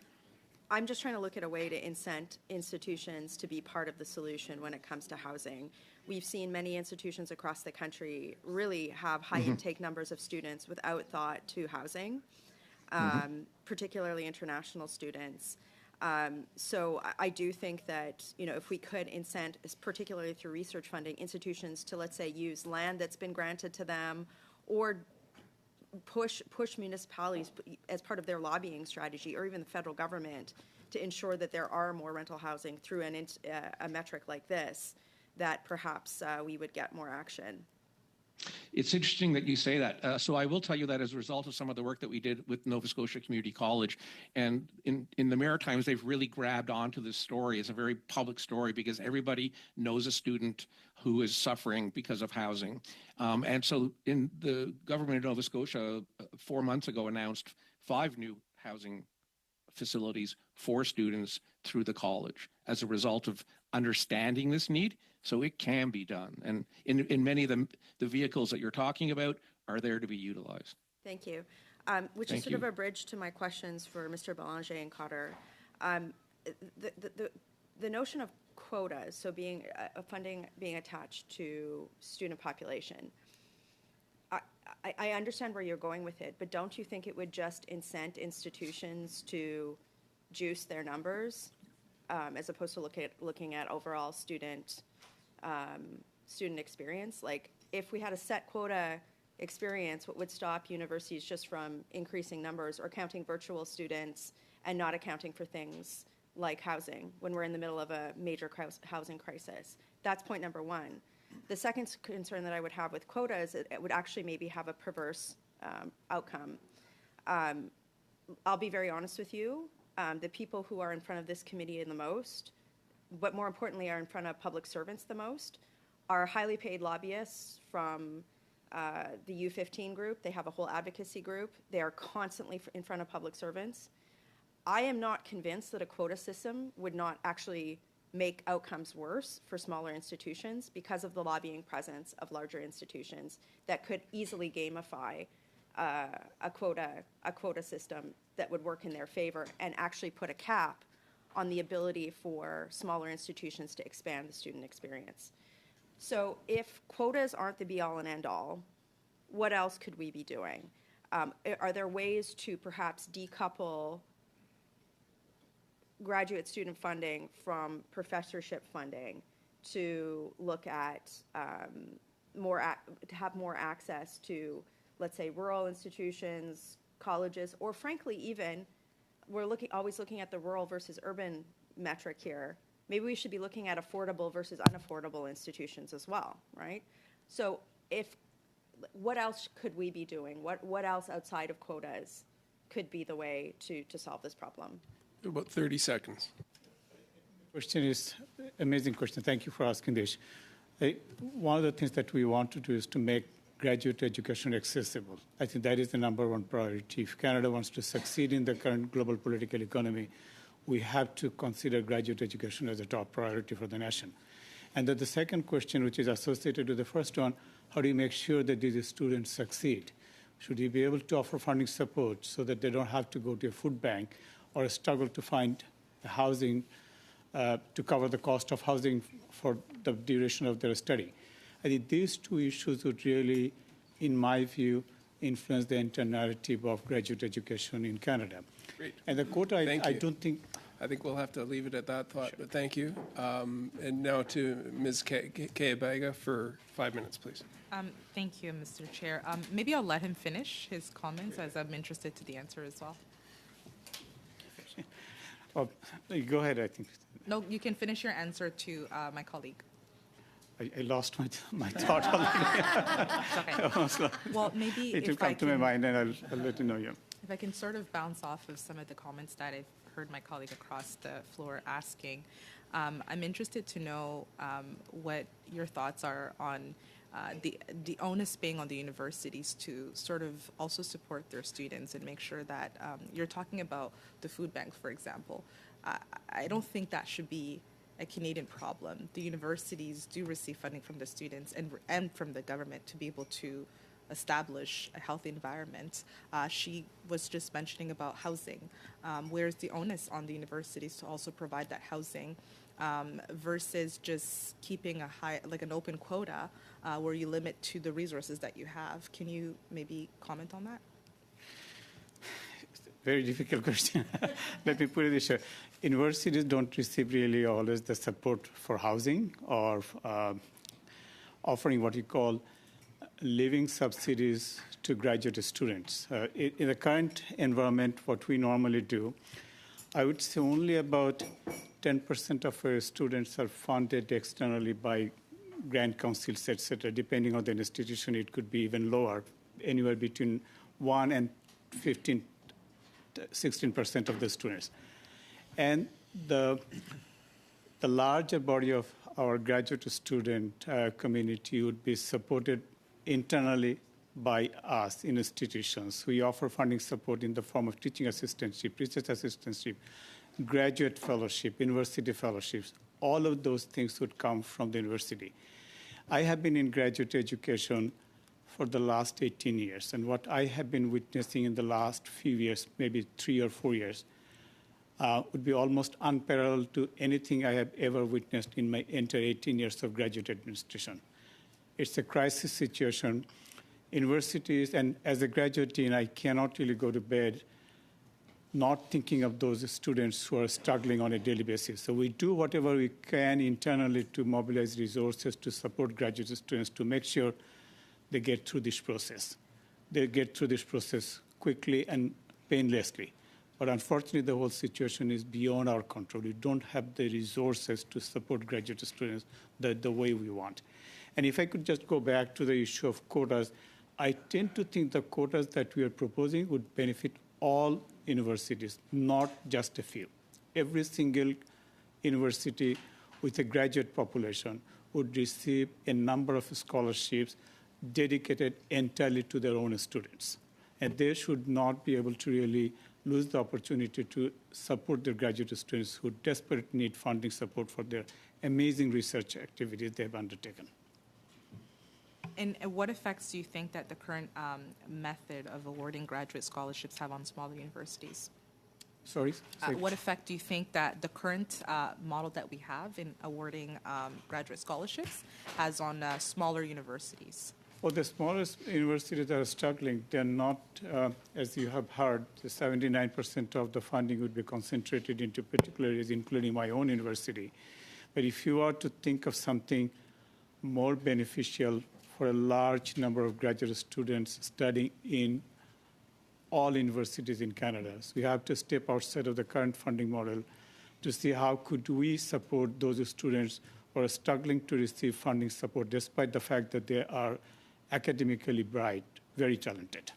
I'm just trying to look at a way to incent institutions to be part of the solution when it comes to housing. We've seen many institutions across the country really have high intake numbers of students without thought to housing, particularly international students. So I do think that, if we could incent, particularly through research funding, institutions to, let's say, use land that's been granted to them, or push municipalities as part of their lobbying strategy, or even the federal government, to ensure that there are more rental housing through a metric like this, that perhaps we would get more action. It's interesting that you say that. So I will tell you that as a result of some of the work that we did with Nova Scotia Community College, and in the Maritimes, they've really grabbed onto this story. It's a very public story because everybody knows a student who is suffering because of housing. And so in the government of Nova Scotia 4 months ago announced 5 new housing facilities for students through the college as a result of understanding this need. So it can be done. And in many of the vehicles that you're talking about are there to be utilized. Thank you. Which is Thank sort you. of a bridge to my questions for Mr. Belanger and Cotter. The notion of quotas, so being funding being attached to student population, I understand where you're going with it, but don't you think it would just incent institutions to juice their numbers as opposed to looking at overall student experience? Like, if we had a set quota experience, what would stop universities just from increasing numbers or counting virtual students and not accounting for things like housing when we're in the middle of a major housing crisis? That's point number one. The second concern that I would have with quota is it would actually maybe have a perverse outcome. I'll be very honest with you. The people who are in front of this committee the most, but more importantly are in front of public servants the most, are highly paid lobbyists from the U15 group. They have a whole advocacy group. They are constantly in front of public servants. I am not convinced that a quota system would not actually make outcomes worse for smaller institutions because of the lobbying presence of larger institutions that could easily gamify a quota system that would work in their favor and actually put a cap on the ability for smaller institutions to expand the student experience. So if quotas aren't the be-all and end-all, what else could we be doing? Are there ways to perhaps decouple graduate student funding from professorship funding to look at to have more access to, let's say, rural institutions, colleges, or frankly, even we're always looking at the rural versus urban metric here. Maybe we should be looking at affordable versus unaffordable institutions as well, right? So what else could we be doing? What else outside of quotas could be the way to solve this problem? About 30 seconds. Question is amazing question. Thank you for asking this. One of the things that we want to do is to make graduate education accessible. I think that is the number one priority. If Canada wants to succeed in the current global political economy, we have to consider graduate education as a top priority for the nation. And then the second question, which is associated with the first one, how do you make sure that these students succeed? Should you be able to offer funding support so that they don't have to go to a food bank or struggle to find housing to cover the cost of housing for the duration of their study? I think these two issues would really, in my view, influence the entire narrative of graduate education in Canada. Great. And the quota, I don't think... I think we'll have to leave it at that thought, but thank you. And now to Ms. Kayabaga for 5 minutes, please. Thank you, Mr. Chair. Maybe I'll let him finish his comments, as I'm interested to the answer as well. Oh, go ahead, I think. No, you can finish your answer to my colleague. I lost my thought already. Okay. Well, maybe it will if come to my mind, and I'll let you know. Yeah. If I can sort of bounce off of some of the comments that I've heard my colleague across the floor asking, I'm interested to know what your thoughts are on the onus being on the universities to sort of also support their students and make sure that you're talking about the food bank, for example. I don't think that should be a Canadian problem. The universities do receive funding from the students and from the government to be able to establish a healthy environment. She was just mentioning about housing. Where's the onus on the universities to also provide that housing versus just keeping an open quota where you limit to the resources that you have? Can you maybe comment on that? Very difficult question. Let me put it this way. Universities don't receive really always the support for housing or offering what you call living subsidies to graduate students. In the current environment, what we normally do, I would say only about 10% of our students are funded externally by grant councils, et cetera. Depending on the institution, it could be even lower, anywhere between 1 and 16% of the students. And the larger body of our graduate student community would be supported internally by us in institutions. We offer funding support in the form of teaching assistantship, research assistantship, graduate fellowship, university fellowships. All of those things would come from the university. I have been in graduate education for the last 18 years, and what I have been witnessing in the last few years, maybe 3 or 4 years, would be almost unparalleled to anything I have ever witnessed in my entire 18 years of graduate administration. It's a crisis situation. Universities, and as a graduate dean, I cannot really go to bed not thinking of those students who are struggling on a daily basis. So we do whatever we can internally to mobilize resources to support graduate students to make sure they get through this process. They get through this process quickly and painlessly. But unfortunately, the whole situation is beyond our control. We don't have the resources to support graduate students the way we want. And if I could just go back to the issue of quotas, I tend to think the quotas that we are proposing would benefit all universities, not just a few. Every single university with a graduate population would receive a number of scholarships dedicated entirely to their own students. And they should not be able to really lose the opportunity to support their graduate students who desperately need funding support for their amazing research activities they have undertaken. And what effects do you think that the current method of awarding graduate scholarships have on smaller universities? Sorry? What effect do you think that the current model that we have in awarding graduate scholarships has on smaller universities? Well, the smallest universities that are struggling, they're not, as you have heard, the 79% of the funding would be concentrated into particular areas, including my own university. But if you are to think of something more beneficial for a large number of graduate students studying in all universities in Canada, so we have to step outside of the current funding model to see how could we support those students who are struggling to receive funding support despite the fact that they are academically bright, very talented.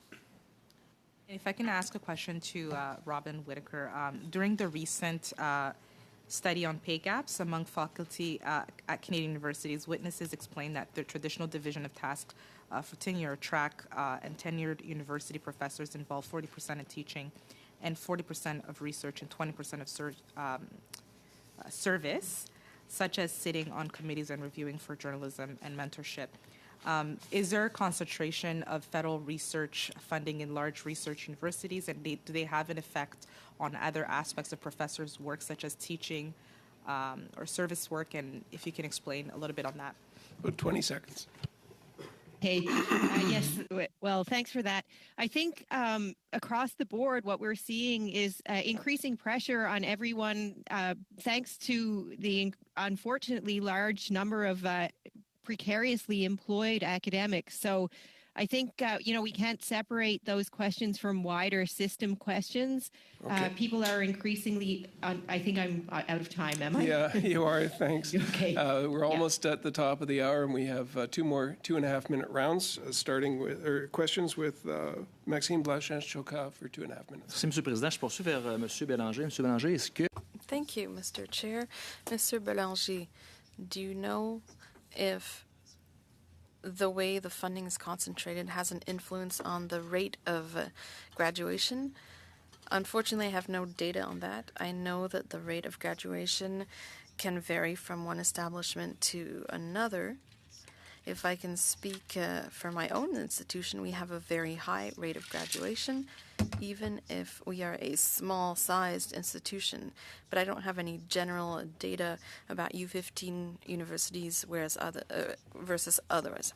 If I can ask a question to Robin Whitaker, during the recent study on pay gaps among faculty at Canadian universities, witnesses explained that the traditional division of tasks for tenure track and tenured university professors involve 40% of teaching and 40% of research and 20% of service, such as sitting on committees and reviewing for journalism and mentorship. Is there a concentration of federal research funding in large research universities, and do they have an effect on other aspects of professors' work, such as teaching or service work? And if you can explain a little bit on that. About 20 seconds. Hey, yes, well, thanks for that. I think across the board, what we're seeing is increasing pressure on everyone, thanks to the unfortunately large number of precariously employed academics. So I think, we can't separate those questions from wider system questions. Okay. People are increasingly, I think I'm out of time, am I? Yeah, you are. Thanks. Okay. We're almost at the top of the hour, and we have two more 2.5-minute rounds, starting with questions with Maxime Blanchet-Chocat for 2.5 minutes. Merci, Monsieur le Président. Je poursuis vers Monsieur Bélanger. Monsieur Bélanger, est-ce que... Thank you, Mr. Chair. Mr. Bélanger, do you know if the way the funding is concentrated has an influence on the rate of graduation? Unfortunately, I have no data on that. I know that the rate of graduation can vary from one establishment to another. If I can speak for my own institution, we have a very high rate of graduation, even if we are a small-sized institution. But I don't have any general data about U15 universities versus others.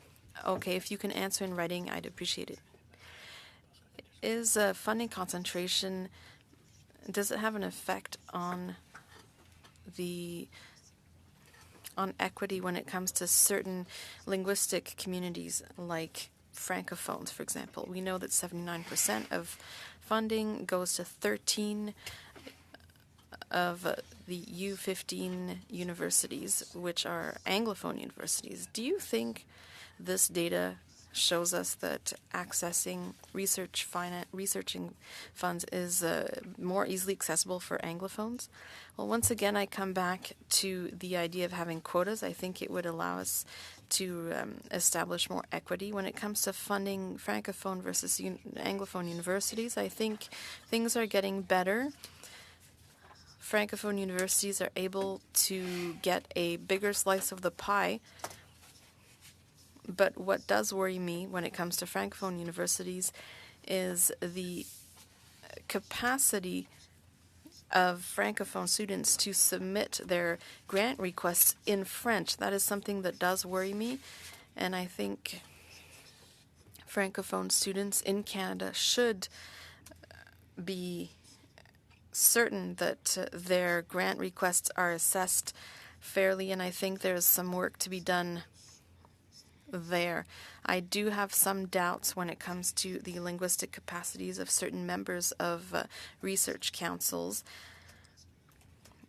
Okay, if you can answer in writing, I'd appreciate it. Is funding concentration, does it have an effect on the on equity when it comes to certain linguistic communities like Francophones, for example. We know that 79% of funding goes to 13 of the U15 universities, which are Anglophone universities. Do you think this data shows us that accessing researching funds is more easily accessible for Anglophones? Well, once again, I come back to the idea of having quotas. I think it would allow us to establish more equity when it comes to funding Francophone versus Anglophone universities. I think things are getting better. Francophone universities are able to get a bigger slice of the pie. But what does worry me when it comes to Francophone universities is the capacity of Francophone students to submit their grant requests in French. That is something that does worry me, and I think Francophone students in Canada should be certain that their grant requests are assessed fairly, and I think there's some work to be done there. I do have some doubts when it comes to the linguistic capacities of certain members of research councils,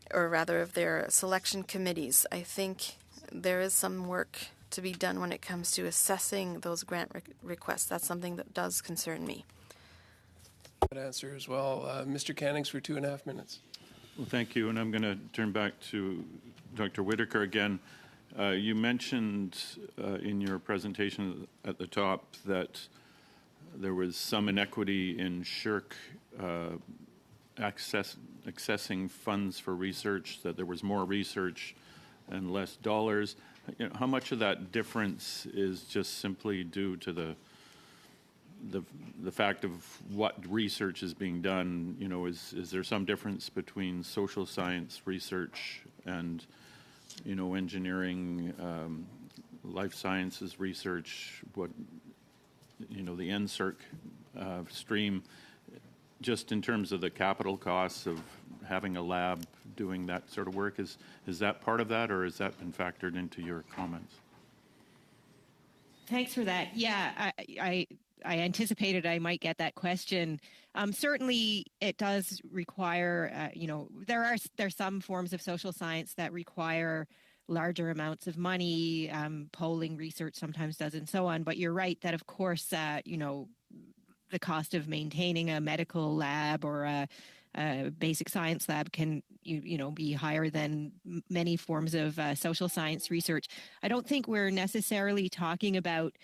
or rather of their selection committees. I think there is some work to be done when it comes to assessing those grant requests. That's something that does concern me. Good answer as well. Mr. Cannings for 2.5 minutes. Well, thank you, and I'm going to turn back to Dr. Whitaker again. You mentioned in your presentation at the top that there was some inequity in SHRC accessing funds for research, that there was more research and less dollars. You know, how much of that difference is just simply due to the fact of what research is being done? You know, is there some difference between social science research and, you know, engineering, life sciences research, what, you know, the NSERC stream, just in terms of the capital costs of having a lab doing that sort of work? Is that part of that, or has that been factored into your comments? Thanks for that. Yeah, I anticipated I might get that question. Certainly, it does require, you know, there's some forms of social science that require larger amounts of money. Polling research sometimes does, and so on. But you're right that, of course, you know, the cost of maintaining a medical lab or a basic science lab can, you know, be higher than many forms of social science research. I don't think we're necessarily talking about,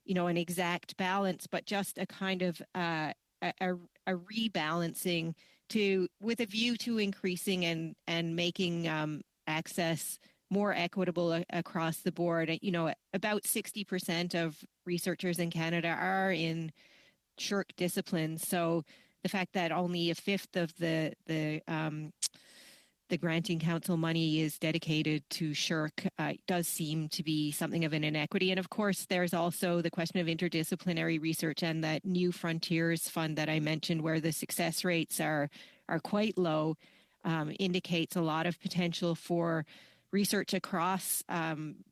you know, an exact balance, but just a kind of a rebalancing with a view to increasing and making access more equitable across the board. You know, about 60% of researchers in Canada are in SHRC disciplines. So the fact that only a fifth of the granting council money is dedicated to SHRC does seem to be something of an inequity. And of course, there's also the question of interdisciplinary research, and that New Frontiers Fund that I mentioned, where the success rates are quite low, indicates a lot of potential for research across,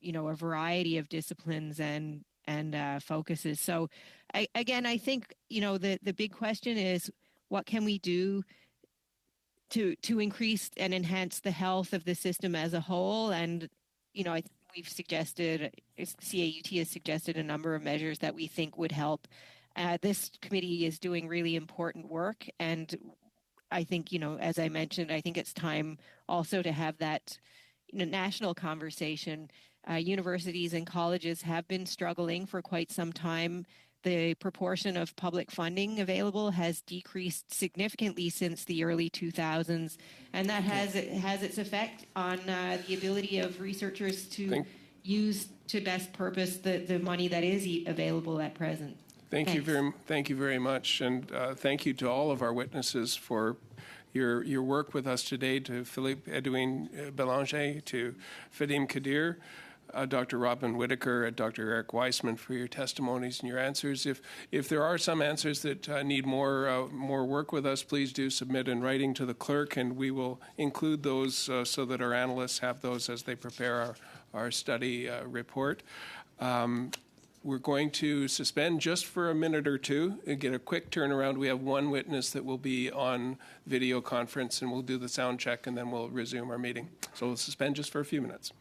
you know, a variety of disciplines and focuses. So again, I think, you know, the big question is, what can we do to increase and enhance the health of the system as a whole? And, you know, we've suggested, CAUT has suggested a number of measures that we think would help. This committee is doing really important work, and I think, you know, as I mentioned, I think it's time also to have that, you know, national conversation. Universities and colleges have been struggling for quite some time. The proportion of public funding available has decreased significantly since the early 2000s, and that has its effect on the ability of researchers to use to best purpose the money that is available at present. Thank you very much, and thank you to all of our witnesses for your work with us today, to Philippe Edouin Bélanger, to Fadim Kadir, Dr. Robin Whitaker, Dr. Eric Weissman, for your testimonies and your answers. If there are some answers that need more work with us, please do submit in writing to the clerk, and we will include those so that our analysts have those as they prepare our study report. We're going to suspend just for a minute or two and get a quick turnaround. We have one witness that will be on video conference, and we'll do the sound check, and then we'll resume our meeting. So we'll suspend just for a few minutes.